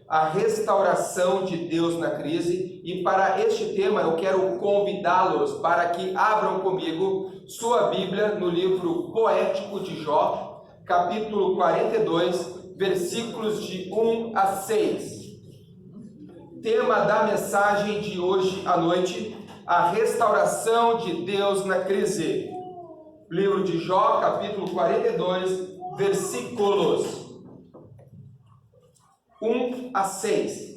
a restauração de Deus na crise, e para este tema eu quero convidá-los para que abram comigo sua Bíblia no livro poético de Jó, capítulo 42, versículos de 1 a 6. Tema da mensagem de hoje à noite: a restauração de Deus na crise. Livro de Jó, capítulo 42, versículos 1 a 6.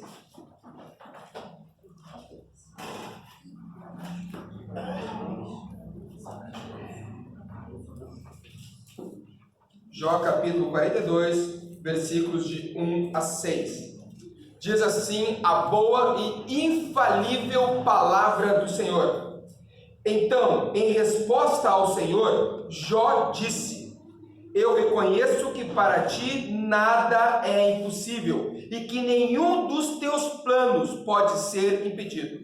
Jó, capítulo 42, versículos de 1 a 6. Diz assim a boa e infalível palavra do Senhor. Então, em resposta ao Senhor, Jó disse: eu reconheço que para ti nada é impossível e que nenhum dos teus planos pode ser impedido.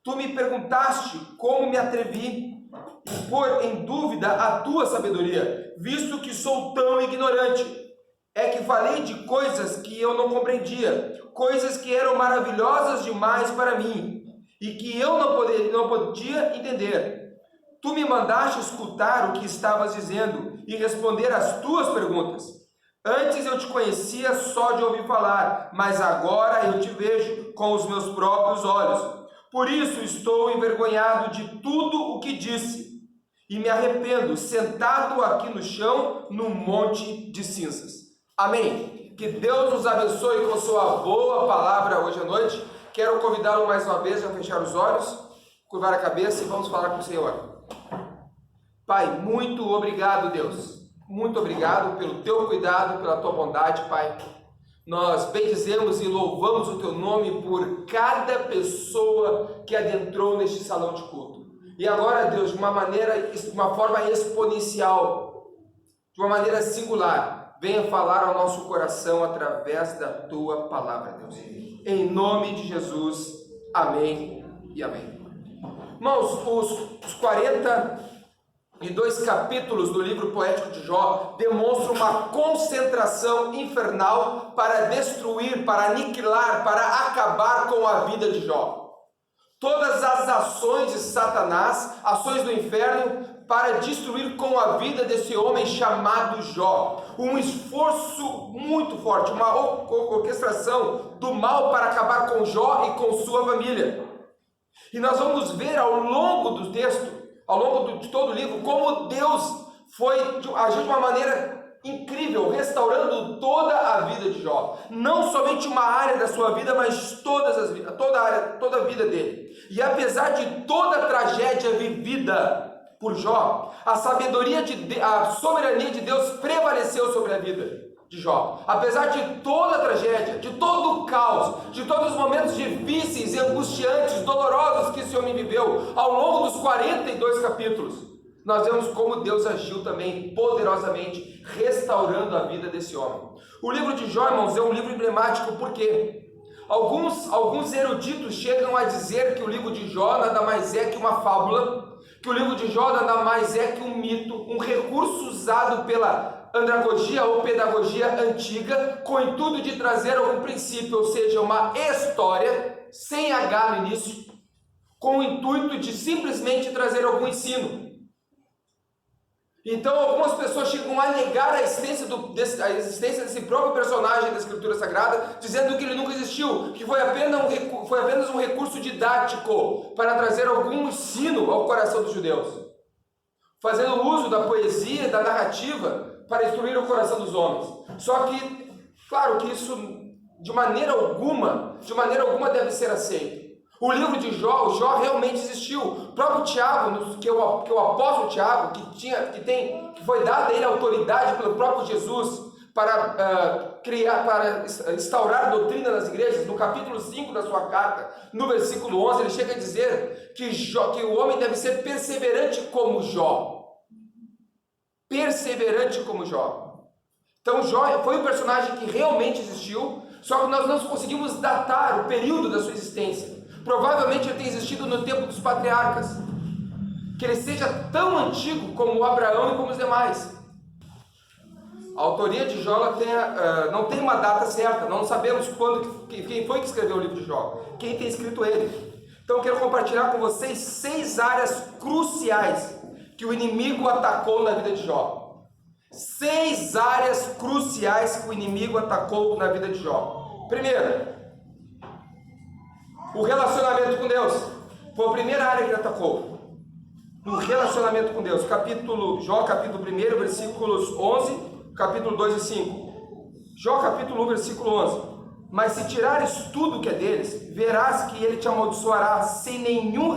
Tu me perguntaste como me atrevi a pôr em dúvida a tua sabedoria, visto que sou tão ignorante. É que falei de coisas que eu não compreendia, coisas que eram maravilhosas demais para mim e que eu não podia entender. Tu me mandaste escutar o que estavas dizendo e responder às tuas perguntas. Antes eu te conhecia só de ouvir falar, mas agora eu te vejo com os meus próprios olhos. Por isso estou envergonhado de tudo o que disse e me arrependo, sentado aqui no chão, num monte de cinzas. Amém. Que Deus nos abençoe com sua boa palavra hoje à noite. Quero convidá-lo mais uma vez a fechar os olhos, curvar a cabeça e vamos falar com o Senhor. Pai, muito obrigado, Deus. Muito obrigado pelo teu cuidado, pela tua bondade, Pai. Nós bendizemos e louvamos o teu nome por cada pessoa que adentrou neste salão de culto. E agora, Deus, de uma forma exponencial, de uma maneira singular, venha falar ao nosso coração através da tua palavra, Deus. Em nome de Jesus, amém e amém. Irmãos, os 42 capítulos do livro poético de Jó demonstram uma concentração infernal para destruir, para aniquilar, para acabar com a vida de Jó. Todas as ações de Satanás, ações do inferno, para destruir com a vida desse homem chamado Jó. Um esforço muito forte, uma orquestração do mal para acabar com Jó e com sua família. E nós vamos ver ao longo do texto, ao longo de todo o livro, como Deus agiu de uma maneira incrível, restaurando toda a vida de Jó. Não somente uma área da sua vida, mas toda a vida dele. E apesar de toda a tragédia vivida por Jó, a soberania de Deus prevaleceu sobre a vida de Jó. Apesar de toda a tragédia, de todo o caos, de todos os momentos difíceis e angustiantes, dolorosos que esse homem viveu ao longo dos 42 capítulos, nós vemos como Deus agiu também poderosamente, restaurando a vida desse homem. O livro de Jó, irmãos, é um livro emblemático porque alguns eruditos chegam a dizer que o livro de Jó nada mais é que uma fábula, que o livro de Jó nada mais é que um mito, um recurso usado pela andragogia ou pedagogia antiga, com o intuito de trazer algum princípio, ou seja, uma história, sem H no início, com o intuito de simplesmente trazer algum ensino. Então algumas pessoas chegam a negar a existência desse próprio personagem da Escritura Sagrada, dizendo que ele nunca existiu, que foi apenas um recurso didático para trazer algum ensino ao coração dos judeus, fazendo uso da poesia e da narrativa para instruir o coração dos homens. Só que, claro que isso de maneira alguma deve ser aceito. O livro de Jó, Jó realmente existiu. O próprio Tiago, que é o apóstolo Tiago, que foi dada a ele autoridade pelo próprio Jesus para instaurar doutrina nas igrejas, no capítulo 5 da sua carta, no versículo 11, ele chega a dizer que o homem deve ser perseverante como Jó. Perseverante como Jó. Então Jó foi um personagem que realmente existiu, só que nós não conseguimos datar o período da sua existência. Provavelmente ele tenha existido no tempo dos patriarcas, que ele seja tão antigo como Abraão e como os demais. A autoria de Jó não tem uma data certa, não sabemos quem foi que escreveu o livro de Jó, quem tem escrito ele. Então eu quero compartilhar com vocês 6 áreas cruciais que o inimigo atacou na vida de Jó. 6 áreas cruciais que o inimigo atacou na vida de Jó. Primeiro, o relacionamento com Deus. Foi a primeira área que ele atacou. O relacionamento com Deus. Jó capítulo 1, versículos 11, capítulo 2 e 5. Jó capítulo 1, versículo 11. Mas se tirares tudo que é deles, verás que ele te amaldiçoará sem nenhum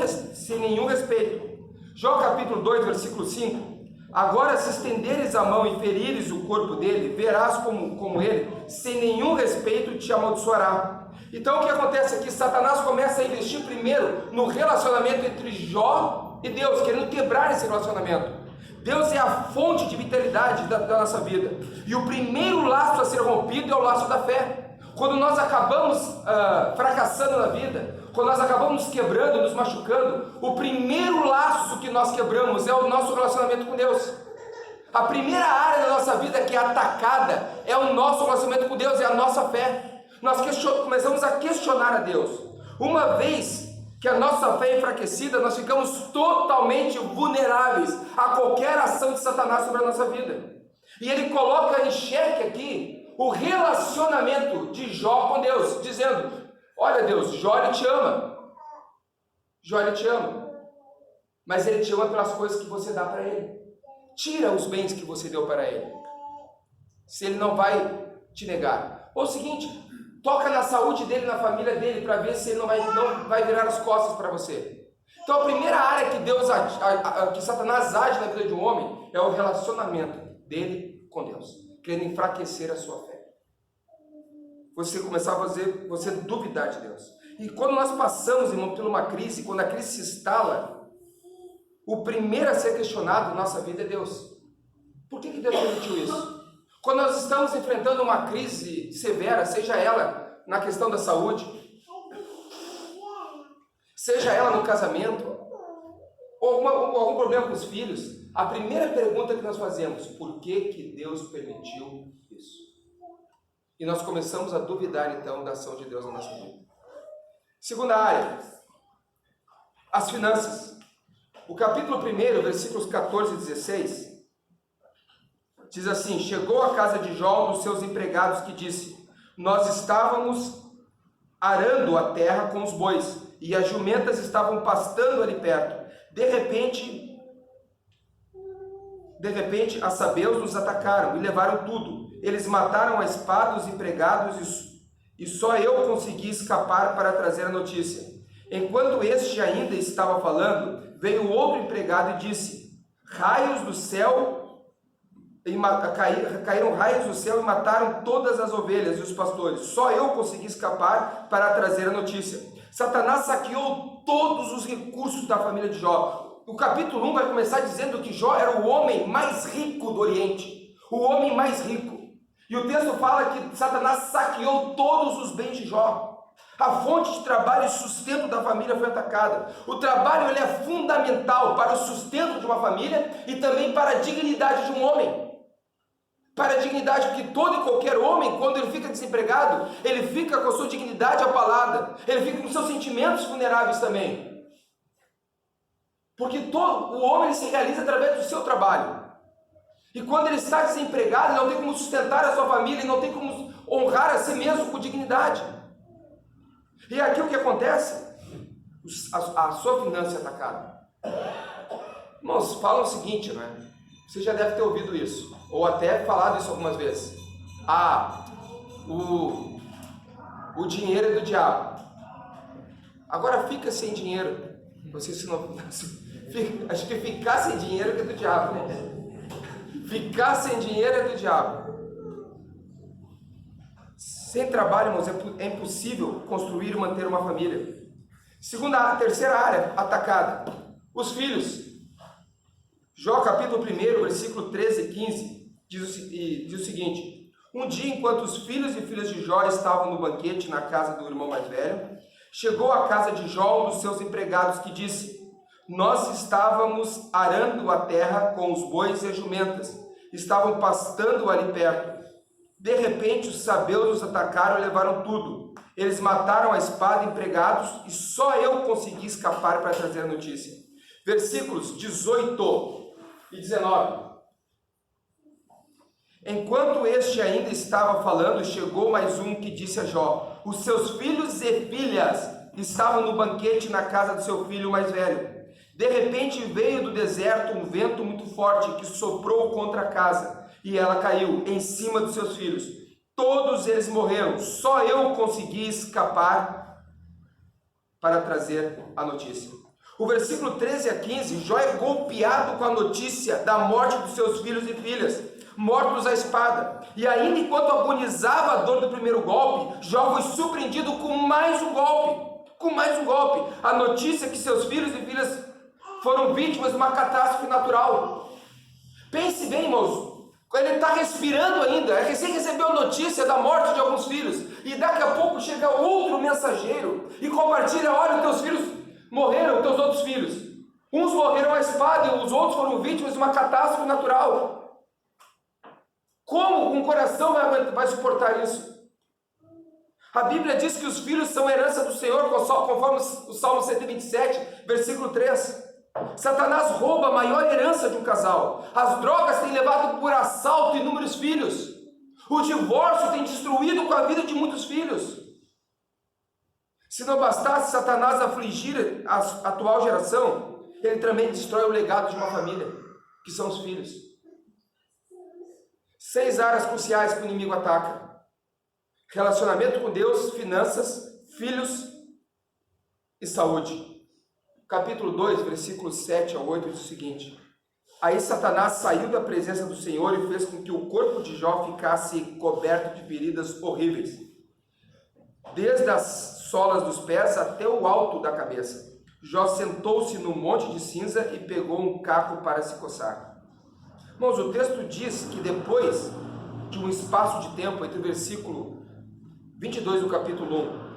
respeito. Jó capítulo 2, versículo 5. Agora se estenderes a mão e ferires o corpo dele, verás como ele, sem nenhum respeito, te amaldiçoará. Então o que acontece aqui? Satanás começa a investir primeiro no relacionamento entre Jó e Deus, querendo quebrar esse relacionamento. Deus é a fonte de vitalidade da nossa vida. E o primeiro laço a ser rompido é o laço da fé. Quando nós acabamos fracassando na vida, quando nós acabamos quebrando, nos machucando, o primeiro laço que nós quebramos é o nosso relacionamento com Deus. A primeira área da nossa vida que é atacada é o nosso relacionamento com Deus, é a nossa fé. Nós começamos a questionar a Deus. Uma vez que a nossa fé é enfraquecida, nós ficamos totalmente vulneráveis a qualquer ação de Satanás sobre a nossa vida. E ele coloca em xeque aqui o relacionamento de Jó com Deus, dizendo: olha Deus, Jó ele te ama. Jó ele te ama. Mas ele te ama pelas coisas que você dá para ele. Tira os bens que você deu para ele, se ele não vai te negar. Ou o seguinte, toca na saúde dele, na família dele, para ver se ele não vai virar as costas para você. Então a primeira área que Satanás age na vida de um homem é o relacionamento dele com Deus, querendo enfraquecer a sua fé. Você começar a fazer você duvidar de Deus. E quando nós passamos, irmão, por uma crise, quando a crise se instala, o primeiro a ser questionado na nossa vida é Deus. Por que Deus permitiu isso? Quando nós estamos enfrentando uma crise severa, seja ela na questão da saúde, seja ela no casamento, ou algum problema com os filhos, a primeira pergunta que nós fazemos: por que Deus permitiu isso? E nós começamos a duvidar então da ação de Deus na nossa vida. Segunda área, as finanças. O capítulo 1, versículos 14 e 16, diz assim: chegou à casa de Jó um dos seus empregados que disse: nós estávamos arando a terra com os bois, e as jumentas estavam pastando ali perto. De repente, as sabeus nos atacaram e levaram tudo. Eles mataram a espada os empregados e só eu consegui escapar para trazer a notícia. Enquanto este ainda estava falando, veio outro empregado e disse: raios do céu, caíram raios do céu e mataram todas as ovelhas e os pastores. Só eu consegui escapar para trazer a notícia. Satanás saqueou todos os recursos da família de Jó. O capítulo 1 vai começar dizendo que Jó era o homem mais rico do Oriente, o homem mais rico. E o texto fala que Satanás saqueou todos os bens de Jó. A fonte de trabalho e sustento da família foi atacada. O trabalho ele é fundamental para o sustento de uma família e também para a dignidade de um homem. Para a dignidade, porque todo e qualquer homem, quando ele fica desempregado, ele fica com a sua dignidade abalada, ele fica com seus sentimentos vulneráveis também. Porque o homem ele se realiza através do seu trabalho. E quando ele está desempregado, ele não tem como sustentar a sua família, ele não tem como honrar a si mesmo com dignidade. E aqui o que acontece? A sua finança é atacada. Irmãos, falam o seguinte, né? Você já deve ter ouvido isso, ou até falado isso algumas vezes. O dinheiro é do diabo. Agora fica sem dinheiro. Acho que ficar sem dinheiro é do diabo, né? Ficar sem dinheiro é do diabo. Sem trabalho, irmãos, é impossível construir e manter uma família. Terceira área atacada: os filhos. Jó capítulo 1, versículo 13 e 15, diz o seguinte: um dia, enquanto os filhos e filhas de Jó estavam no banquete na casa do irmão mais velho, chegou à casa de Jó um dos seus empregados que disse: nós estávamos arando a terra com os bois e as jumentas. estavam pastando ali perto. De repente, os sabeus os atacaram e levaram tudo. Eles mataram a espada empregados e só eu consegui escapar para trazer a notícia. Versículos 18 e 19. Enquanto este ainda estava falando, chegou mais um que disse a Jó: os seus filhos e filhas estavam no banquete na casa do seu filho mais velho. De repente veio do deserto um vento muito forte que soprou contra a casa, e ela caiu em cima dos seus filhos. Todos eles morreram, só eu consegui escapar para trazer a notícia. O versículo 13 a 15, Jó é golpeado com a notícia da morte dos seus filhos e filhas, mortos à espada. E ainda enquanto agonizava a dor do primeiro golpe, Jó foi surpreendido com mais um golpe. A notícia que seus filhos e filhas foram vítimas de uma catástrofe natural. Pense bem, irmãos. Ele está respirando ainda, recém recebeu notícia da morte de alguns filhos, e daqui a pouco chega outro mensageiro e compartilha: olha, teus filhos morreram, teus outros filhos. Uns morreram à espada e os outros foram vítimas de uma catástrofe natural. Como um coração vai suportar isso? A Bíblia diz que os filhos são herança do Senhor, conforme o Salmo 127, versículo 3. Satanás rouba a maior herança de um casal. As drogas têm levado por assalto inúmeros filhos. O divórcio tem destruído com a vida de muitos filhos. Se não bastasse Satanás afligir a atual geração, ele também destrói o legado de uma família, que são os filhos. 6 áreas cruciais que o inimigo ataca: relacionamento com Deus, finanças, filhos e saúde. Capítulo 2, versículos 7 a 8 diz o seguinte: aí Satanás saiu da presença do Senhor e fez com que o corpo de Jó ficasse coberto de feridas horríveis, desde as solas dos pés até o alto da cabeça. Jó sentou-se no monte de cinza e pegou um caco para se coçar. Irmãos, o texto diz que depois de um espaço de tempo entre o versículo 22 do capítulo 1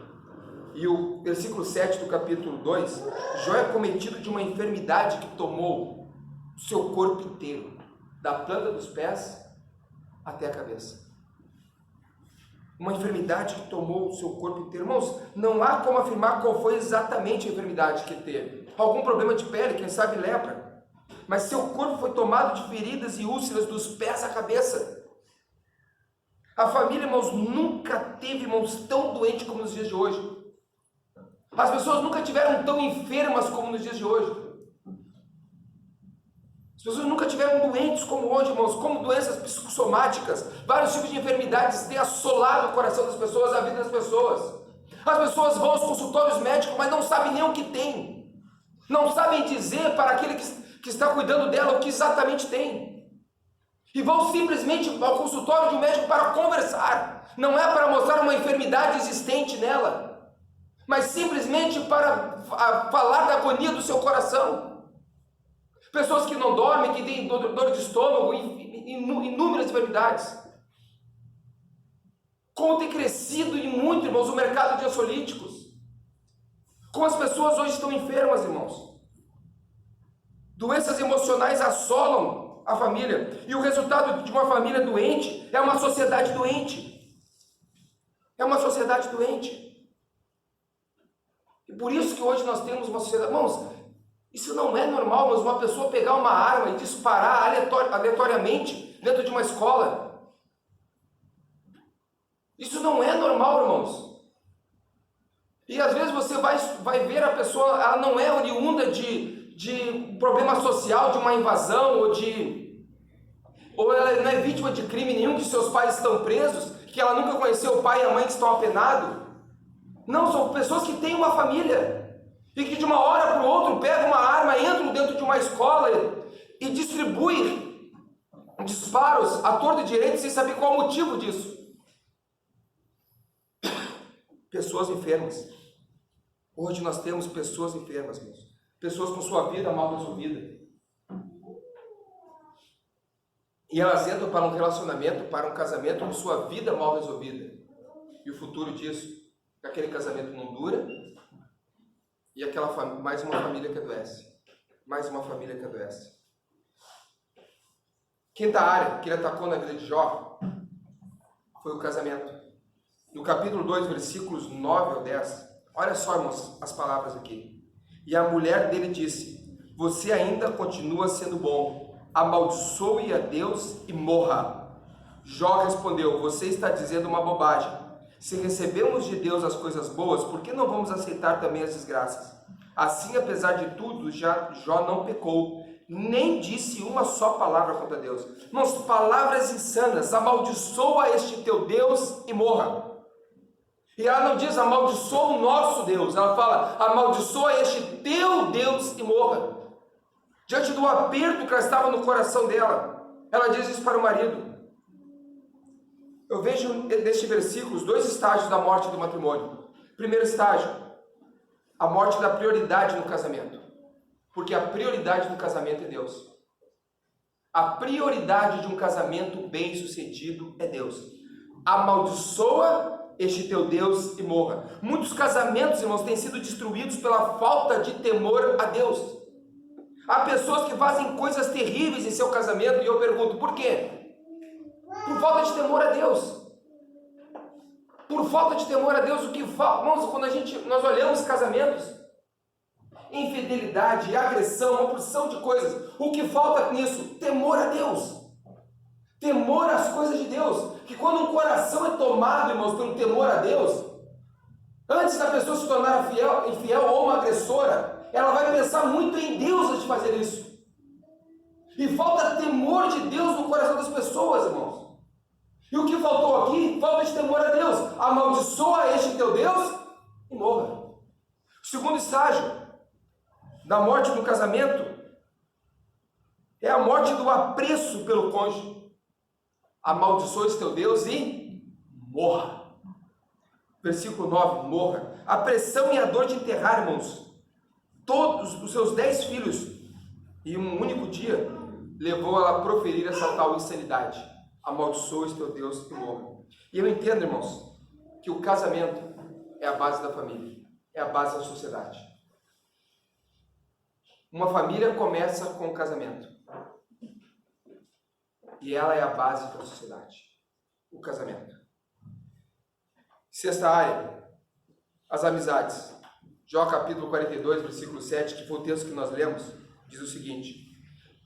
e o versículo 7 do capítulo 2, Jó é cometido de uma enfermidade que tomou o seu corpo inteiro, da planta dos pés até a cabeça. Uma enfermidade que tomou o seu corpo inteiro. Irmãos, não há como afirmar qual foi exatamente a enfermidade que ele teve. Algum problema de pele, quem sabe lepra. Mas seu corpo foi tomado de feridas e úlceras dos pés à cabeça. A família, irmãos, nunca teve, irmãos, tão doente como nos dias de hoje. As pessoas nunca tiveram tão enfermas como nos dias de hoje. As pessoas nunca tiveram doentes como hoje, irmãos, como doenças psicossomáticas. Vários tipos de enfermidades têm assolado o coração das pessoas, a vida das pessoas. As pessoas vão aos consultórios médicos, mas não sabem nem o que tem. Não sabem dizer para aquele que está cuidando dela o que exatamente tem. E vão simplesmente ao consultório de um médico para conversar. Não é para mostrar uma enfermidade existente nela, mas simplesmente para falar da agonia do seu coração. Pessoas que não dormem, que têm dor de estômago, inúmeras enfermidades. Como tem crescido e muito, irmãos, o mercado de ansiolíticos. Como as pessoas hoje estão enfermas, irmãos. Doenças emocionais assolam a família. E o resultado de uma família doente é uma sociedade doente. É uma sociedade doente. E por isso que hoje nós temos uma sociedade... Irmãos, isso não é normal, mas uma pessoa pegar uma arma e disparar aleatoriamente dentro de uma escola. Isso não é normal, irmãos. E às vezes você vai ver a pessoa, ela não é oriunda de problema social, de uma invasão, ou ela não é vítima de crime nenhum, que seus pais estão presos, que ela nunca conheceu o pai e a mãe que estão apenados. Não, são pessoas que têm uma família. E que de uma hora para o outro pegam uma arma, entram dentro de uma escola e distribuem disparos à torta e direito sem saber qual o motivo disso. Pessoas enfermas. Hoje nós temos pessoas enfermas, meus. Pessoas com sua vida mal resolvida. E elas entram para um relacionamento, para um casamento com sua vida mal resolvida. E o futuro disso, aquele casamento não dura. E mais uma família que adoece. Mais uma família que adoece. Quinta área que ele atacou na vida de Jó foi o casamento. No capítulo 2, versículos 9 ao 10, olha só, irmãos, as palavras aqui. E a mulher dele disse: você ainda continua sendo bom, amaldiçoe a Deus e morra. Jó respondeu: você está dizendo uma bobagem. Se recebemos de Deus as coisas boas, por que não vamos aceitar também as desgraças? Assim, apesar de tudo, Jó não pecou, nem disse uma só palavra contra Deus. Irmãos, palavras insanas: amaldiçoa este teu Deus e morra. E ela não diz amaldiçoa o nosso Deus, ela fala amaldiçoa este teu Deus e morra. Diante do aperto que ela estava no coração dela, ela diz isso para o marido. Eu vejo neste versículo os dois estágios da morte do matrimônio. Primeiro estágio, a morte da prioridade no casamento, porque a prioridade do casamento é Deus. A prioridade de um casamento bem sucedido é Deus. Amaldiçoa este teu Deus e morra. Muitos casamentos, irmãos, têm sido destruídos pela falta de temor a Deus. Há pessoas que fazem coisas terríveis em seu casamento e eu pergunto, por quê? Por falta de temor a Deus. Por falta de temor a Deus, o que falta? Irmãos, quando nós olhamos casamentos, infidelidade, agressão, uma porção de coisas, o que falta nisso? Temor a Deus. Temor às coisas de Deus. Que quando um coração é tomado, irmãos, pelo temor a Deus, antes da pessoa se tornar infiel ou uma agressora, ela vai pensar muito em Deus antes de fazer isso. E falta temor de Deus no coração das pessoas, irmãos. E o que faltou aqui? Falta de temor a Deus. Amaldiçoa este teu Deus e morra. O segundo estágio da morte do casamento é a morte do apreço pelo cônjuge. Amaldiçoa este teu Deus e morra. Versículo 9, morra. A pressão e a dor de enterrar, irmãos, todos os seus 10 filhos em um único dia, levou ela a proferir essa tal insanidade. Amaldiçoa este teu Deus e morra. E eu entendo, irmãos, que o casamento é a base da família, é a base da sociedade. Uma família começa com o casamento. E ela é a base da sociedade. O casamento. Sexta área, as amizades. Jó capítulo 42, versículo 7, que foi o texto que nós lemos, diz o seguinte: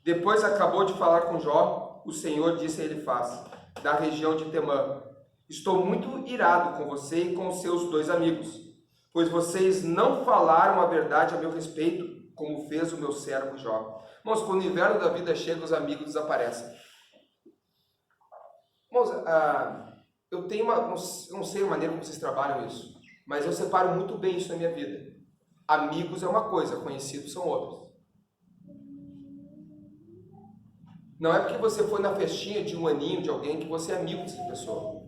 depois acabou de falar com Jó, o Senhor disse a Elifaz, da região de Temã: estou muito irado com você e com os seus 2 amigos, pois vocês não falaram a verdade a meu respeito, como fez o meu servo Jó. Irmãos, quando o inverno da vida chega, os amigos desaparecem. Irmãos, eu tenho não sei a maneira como vocês trabalham isso, mas eu separo muito bem isso na minha vida. Amigos é uma coisa, conhecidos são outros. Não é porque você foi na festinha de um aninho de alguém que você é amigo dessa pessoa.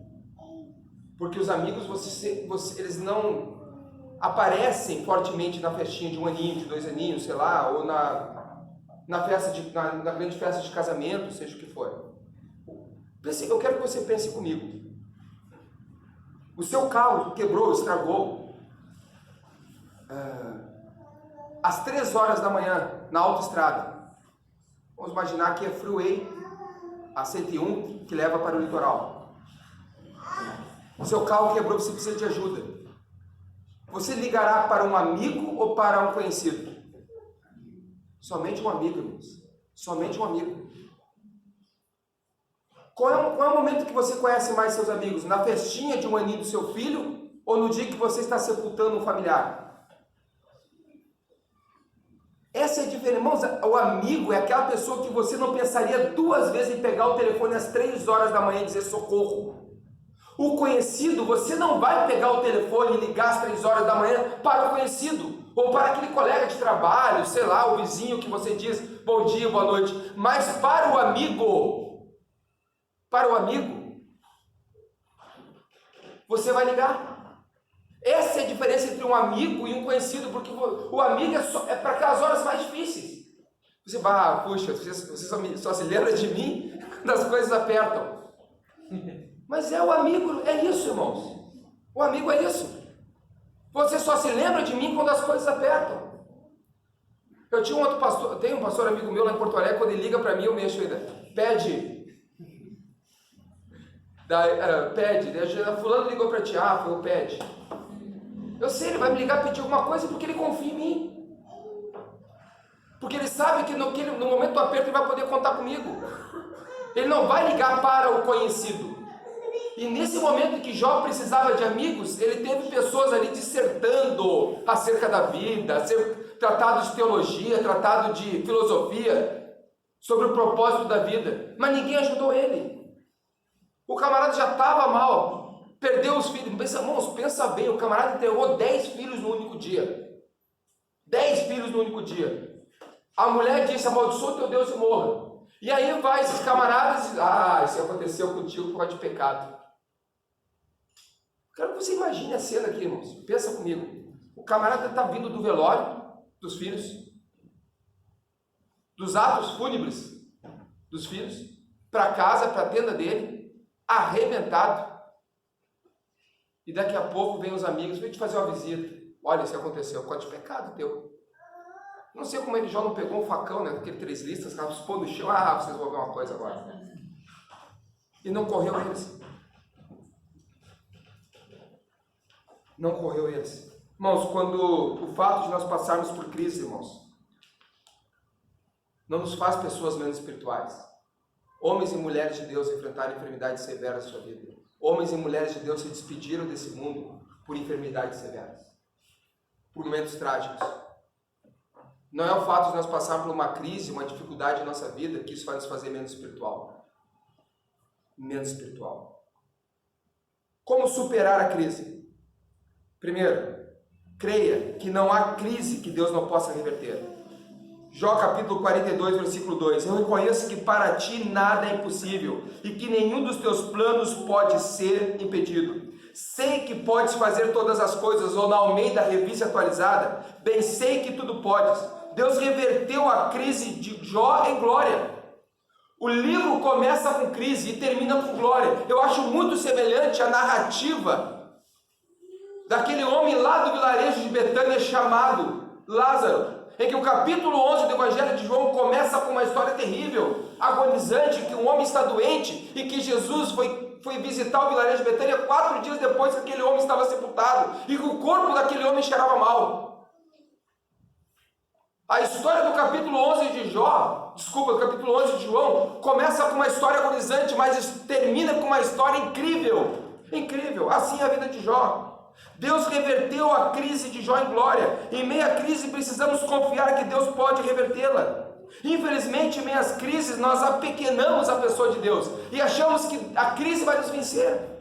Porque os amigos, eles não aparecem fortemente na festinha de um aninho, de 2 aninhos, sei lá, ou na grande festa de casamento, seja o que for. Eu quero que você pense comigo. O seu carro quebrou, estragou, às 3 horas da manhã, na autoestrada. Vamos imaginar que é Freeway, a 101, que leva para o litoral. O seu carro quebrou, você precisa de ajuda. Você ligará para um amigo ou para um conhecido? Somente um amigo, irmãos. Somente um amigo. Qual é o momento que você conhece mais seus amigos? Na festinha de um aninho do seu filho ou no dia que você está sepultando um familiar? Essa é a diferença, irmãos. O amigo é aquela pessoa que você não pensaria 2 vezes em pegar o telefone às 3 horas da manhã e dizer socorro. O conhecido, você não vai pegar o telefone e ligar às 3 horas da manhã para o conhecido, ou para aquele colega de trabalho, sei lá, o vizinho que você diz bom dia, boa noite, mas para o amigo, você vai ligar. Essa é a diferença entre um amigo e um conhecido, porque o amigo é para aquelas horas mais difíceis. Você vai, puxa, você só se lembra de mim quando as coisas apertam. Mas o amigo, é isso, irmãos. O amigo é isso. Você só se lembra de mim quando as coisas apertam. Eu tinha tenho um pastor amigo meu lá em Porto Alegre, quando ele liga para mim, eu mexo ainda. fulano ligou para ti, foi o pede. Eu sei, ele vai me ligar pedir alguma coisa porque ele confia em mim. Porque ele sabe que no momento do aperto ele vai poder contar comigo. Ele não vai ligar para o conhecido. E nesse momento em que Jó precisava de amigos, ele teve pessoas ali dissertando acerca da vida, tratado de teologia, tratado de filosofia, sobre o propósito da vida. Mas ninguém ajudou ele. O camarada já estava mal, perdeu os filhos. Irmãos, pensa bem, o camarada enterrou 10 filhos no único dia. 10 filhos no único dia. A mulher disse: amaldiçoa teu Deus e morra. E aí vai esses camaradas e isso aconteceu contigo por causa de pecado. Quero que você imagine a cena aqui, irmãos. Pensa comigo. O camarada está vindo do velório dos filhos, dos atos fúnebres dos filhos, para casa, para a tenda dele, arrebentado. E daqui a pouco vem os amigos: vem te fazer uma visita. Olha, isso aconteceu por causa de pecado teu. Não sei como ele já não pegou um facão, né? Aquele 3 listas, raspou no chão. Vocês vão ver uma coisa agora. E não correu eles. Não correu eles. Irmãos, quando o fato de nós passarmos por crise, irmãos, não nos faz pessoas menos espirituais. Homens e mulheres de Deus enfrentaram enfermidades severas na sua vida. Homens e mulheres de Deus se despediram desse mundo por enfermidades severas, por momentos trágicos. Não é o fato de nós passarmos por uma crise, uma dificuldade em nossa vida, que isso vai nos fazer menos espiritual. Menos espiritual. Como superar a crise? Primeiro, creia que não há crise que Deus não possa reverter. Jó capítulo 42, versículo 2. Eu reconheço que para ti nada é impossível e que nenhum dos teus planos pode ser impedido. Sei que podes fazer todas as coisas, ou na Almeida Revista Atualizada, bem sei que tudo podes. Deus reverteu a crise de Jó em glória. O livro começa com crise e termina com glória. Eu acho muito semelhante à narrativa daquele homem lá do vilarejo de Betânia chamado Lázaro, em que o capítulo 11 do Evangelho de João começa com uma história terrível, agonizante, que um homem está doente e que Jesus foi visitar o vilarejo de Betânia 4 dias depois que aquele homem estava sepultado e que o corpo daquele homem cheirava mal. A história do capítulo 11 de do capítulo 11 de João começa com uma história agonizante, mas termina com uma história incrível. Incrível, assim é a vida de Jó. Deus reverteu a crise de Jó em glória. Em meio à crise precisamos confiar que Deus pode revertê-la. Infelizmente, em meio às crises nós apequenamos a pessoa de Deus e achamos que a crise vai nos vencer.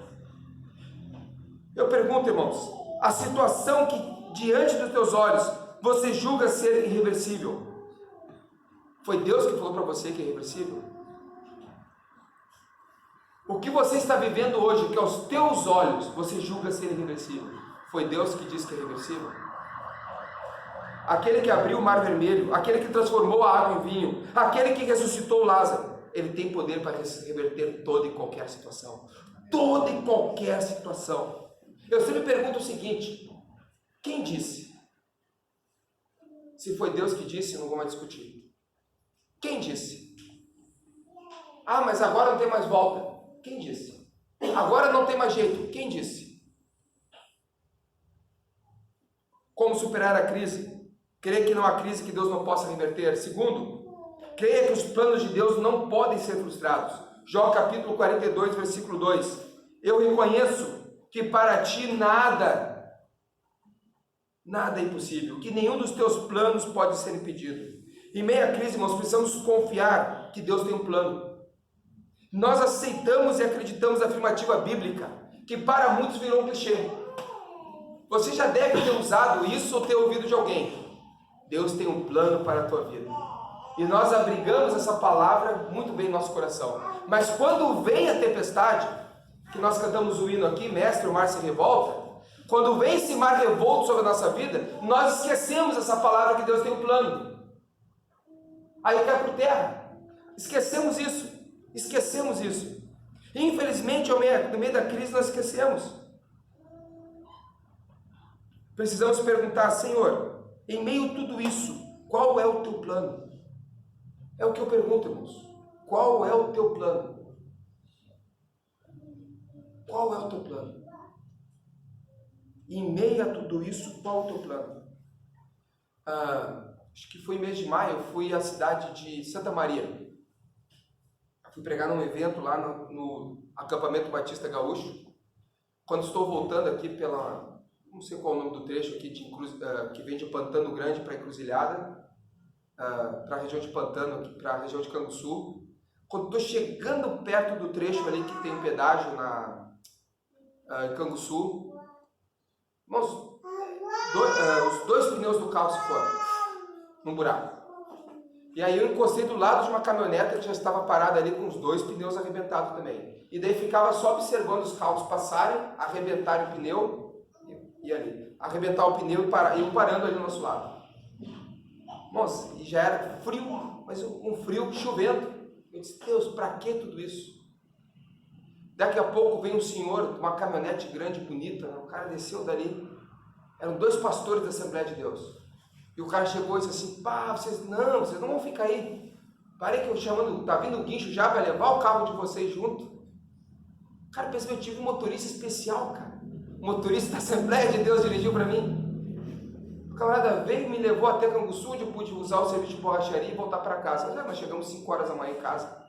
Eu pergunto, irmãos, a situação que diante dos teus olhos você julga ser irreversível, foi Deus que falou para você que é irreversível? O que você está vivendo hoje, que aos teus olhos você julga ser irreversível, foi Deus que disse que é irreversível? Aquele que abriu o mar vermelho, aquele que transformou a água em vinho, aquele que ressuscitou Lázaro, ele tem poder para reverter toda e qualquer situação. Toda e qualquer situação. Eu sempre pergunto o seguinte: quem disse? Se foi Deus que disse, não vou mais discutir. Quem disse? Mas agora não tem mais volta. Quem disse? Agora não tem mais jeito. Quem disse? Como superar a crise? Creia que não há crise que Deus não possa reverter. Segundo, creia que os planos de Deus não podem ser frustrados. Jó capítulo 42, versículo 2. Eu reconheço que para ti nada é impossível, que nenhum dos teus planos pode ser impedido. Em meio à crise, irmãos, precisamos confiar que Deus tem um plano. Nós aceitamos e acreditamos na afirmativa bíblica, que para muitos virou um clichê. Você já deve ter usado isso ou ter ouvido de alguém. Deus tem um plano para a tua vida. E nós abrigamos essa palavra muito bem no nosso coração. Mas quando vem a tempestade, que nós cantamos o hino aqui, Mestre, o mar se revolta, quando vem esse mar revolto sobre a nossa vida, nós esquecemos essa palavra que Deus tem um plano. Aí cai por terra. Esquecemos isso. Infelizmente, no meio da crise, nós esquecemos. Precisamos perguntar: Senhor, em meio a tudo isso, qual é o teu plano? É o que eu pergunto, irmãos. Qual é o teu plano? Qual é o teu plano? Em meio a tudo isso, qual é o teu plano? Acho que foi mês de maio, eu fui à cidade de Santa Maria. Eu fui pregar num evento lá no acampamento Batista Gaúcho. Quando estou voltando aqui pela, não sei qual é o nome do trecho aqui, que vem de Pantano Grande para Encruzilhada, para a região de Pantano, para a região de Canguçu. Quando estou chegando perto do trecho ali que tem pedágio em Canguçu, irmãos, os dois pneus do carro se foram num buraco. E aí eu encostei do lado de uma caminhonete que já estava parada ali com os dois pneus arrebentados também. E daí ficava só observando os carros passarem, arrebentarem o pneu e ali. Arrebentar o pneu e iam parando ali do nosso lado. Irmãos, e já era frio, mas um frio chovendo. Eu disse, Deus, para que tudo isso? Daqui a pouco vem um senhor com uma caminhonete grande, bonita, né? O cara desceu dali. Eram dois pastores da Assembleia de Deus. E o cara chegou e disse assim, pá, vocês não vão ficar aí. Parei que eu chamando, tá vindo o guincho já para levar o carro de vocês junto. Cara, pensa que eu tive um motorista especial, cara. O motorista da Assembleia de Deus dirigiu para mim. O camarada veio e me levou até Canguçu, onde eu pude usar o serviço de borracharia e voltar para casa. Nós chegamos 5 horas da manhã em casa.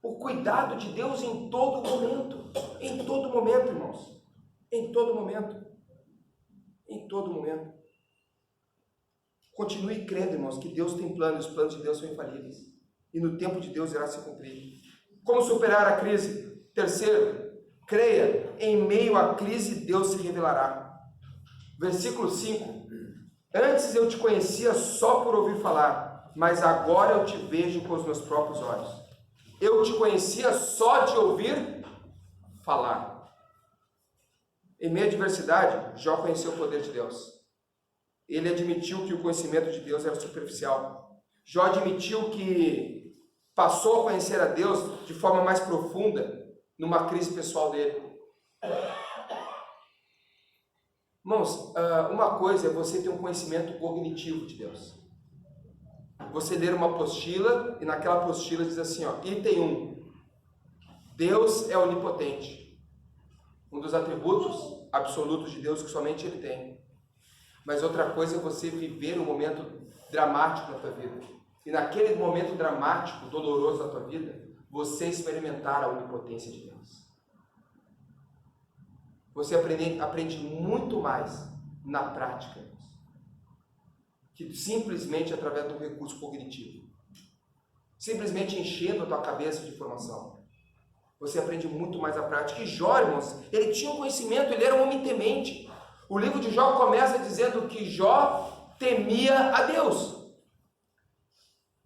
O cuidado de Deus em todo momento. Em todo momento, irmãos. Em todo momento. Em todo momento. Continue crendo, irmãos, que Deus tem planos, os planos de Deus são infalíveis. E no tempo de Deus irá se cumprir. Como superar a crise? Terceiro, creia, em meio à crise Deus se revelará. Versículo 5. Antes eu te conhecia só por ouvir falar, mas agora eu te vejo com os meus próprios olhos. Eu te conhecia só de ouvir falar. Em meio à adversidade, Jó conheceu o poder de Deus. Ele admitiu que o conhecimento de Deus era superficial. Jó admitiu que passou a conhecer a Deus de forma mais profunda numa crise pessoal dele. Irmãos, uma coisa é você ter um conhecimento cognitivo de Deus. Você ler uma apostila e naquela apostila diz assim, item 1, Deus é onipotente. Um dos atributos absolutos de Deus que somente Ele tem. Mas outra coisa é você viver um momento dramático na tua vida. E naquele momento dramático, doloroso da tua vida, você experimentar a onipotência de Deus. Você aprende muito mais na prática, que simplesmente através do recurso cognitivo. Simplesmente enchendo a tua cabeça de informação. Você aprende muito mais na prática. E Jó, irmãos, ele tinha um conhecimento, ele era um homem temente. O livro de Jó começa dizendo que Jó temia a Deus.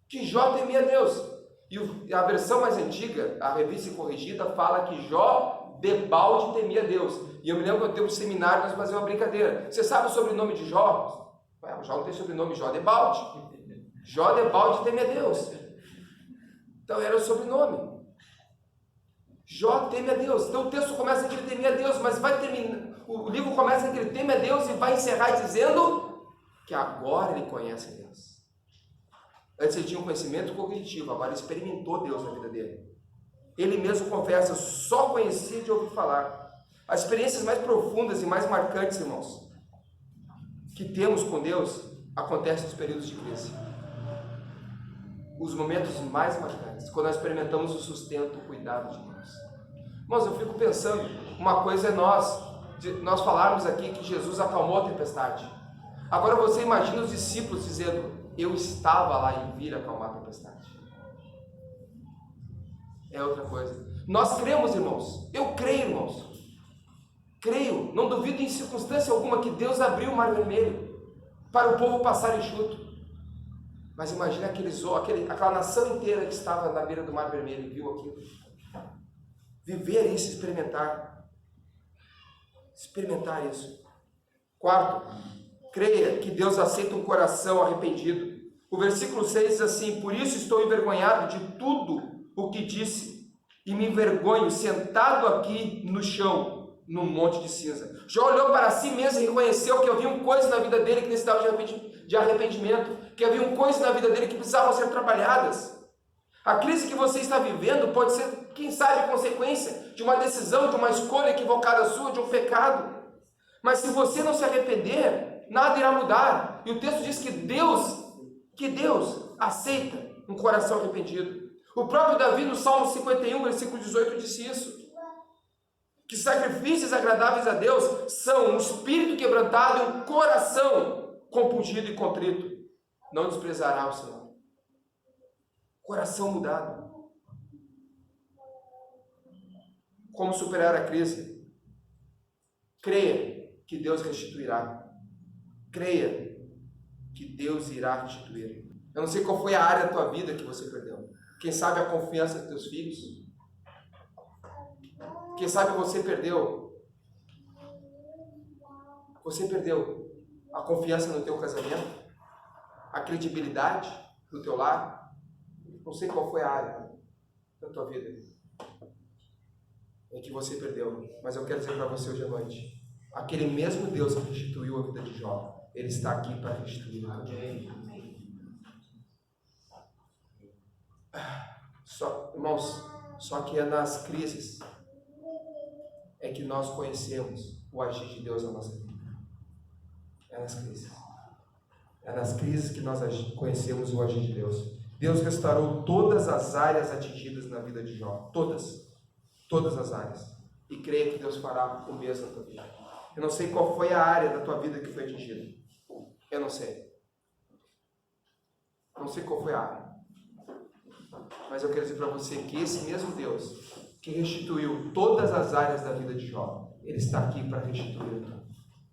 Que Jó temia a Deus. E a versão mais antiga, a revista corrigida, fala que Jó debalde temia a Deus. E eu me lembro que eu tenho um seminário, nós fazíamos uma brincadeira. Você sabe o sobrenome de Jó? O Jó não tem sobrenome, Jó debalde. Jó debalde temia a Deus. Então era o sobrenome. Jó teme a Deus. Então o texto começa que ele temia a Deus, mas vai terminar. O livro começa que ele teme a Deus e vai encerrar dizendo que agora ele conhece a Deus. Antes ele tinha um conhecimento cognitivo, agora ele experimentou Deus na vida dele. Ele mesmo confessa, só conhecia de ouvir falar. As experiências mais profundas e mais marcantes, irmãos, que temos com Deus, acontecem nos períodos de crise. Os momentos mais marcantes, quando nós experimentamos o sustento, o cuidado de Deus. Irmãos, eu fico pensando, uma coisa é nós falarmos aqui que Jesus acalmou a tempestade. Agora você imagina os discípulos dizendo, eu estava lá em vir acalmar a tempestade. É outra coisa. Nós cremos, irmãos. Eu creio, irmãos. Creio, não duvido em circunstância alguma que Deus abriu o Mar Vermelho para o povo passar enxuto. Mas imagina aquela nação inteira que estava na beira do Mar Vermelho e viu aquilo. Viver isso, experimentar. Experimentar isso. Quarto, creia que Deus aceita um coração arrependido. O versículo 6 diz assim, por isso estou envergonhado de tudo o que disse, e me envergonho sentado aqui no chão, num monte de cinza. Jó olhou para si mesmo e reconheceu que havia coisas na vida dele que necessitavam de arrependimento, que havia coisas na vida dele que precisavam ser trabalhadas. A crise que você está vivendo pode ser, quem sabe, consequência de uma decisão, de uma escolha equivocada sua, de um pecado. Mas se você não se arrepender, nada irá mudar. E o texto diz que Deus aceita um coração arrependido. O próprio Davi, no Salmo 51, versículo 18, disse isso. Que sacrifícios agradáveis a Deus são um espírito quebrantado e um coração compungido e contrito. Não desprezará o Senhor. Coração mudado. Como superar a crise? Creia que Deus restituirá. Creia que Deus irá restituir. Eu não sei qual foi a área da tua vida que você perdeu. Quem sabe a confiança dos teus filhos? Quem sabe você perdeu a confiança no teu casamento? A credibilidade do teu lar? Não sei qual foi a área da tua vida em que você perdeu, mas eu quero dizer para você hoje à noite, aquele mesmo Deus que restituiu a vida de Jó, Ele está aqui para restituir a tua vida. Irmãos, só que é nas crises é que nós conhecemos o agir de Deus na nossa vida. É nas crises. É nas crises que nós conhecemos o agir de Deus. Deus restaurou todas as áreas atingidas na vida de Jó. Todas as áreas. E creia que Deus fará o mesmo na tua vida. Eu não sei qual foi a área da tua vida que foi atingida. Eu não sei. Não sei qual foi a área. Mas eu quero dizer para você que esse mesmo Deus que restituiu todas as áreas da vida de Jó, Ele está aqui para restituir a tua.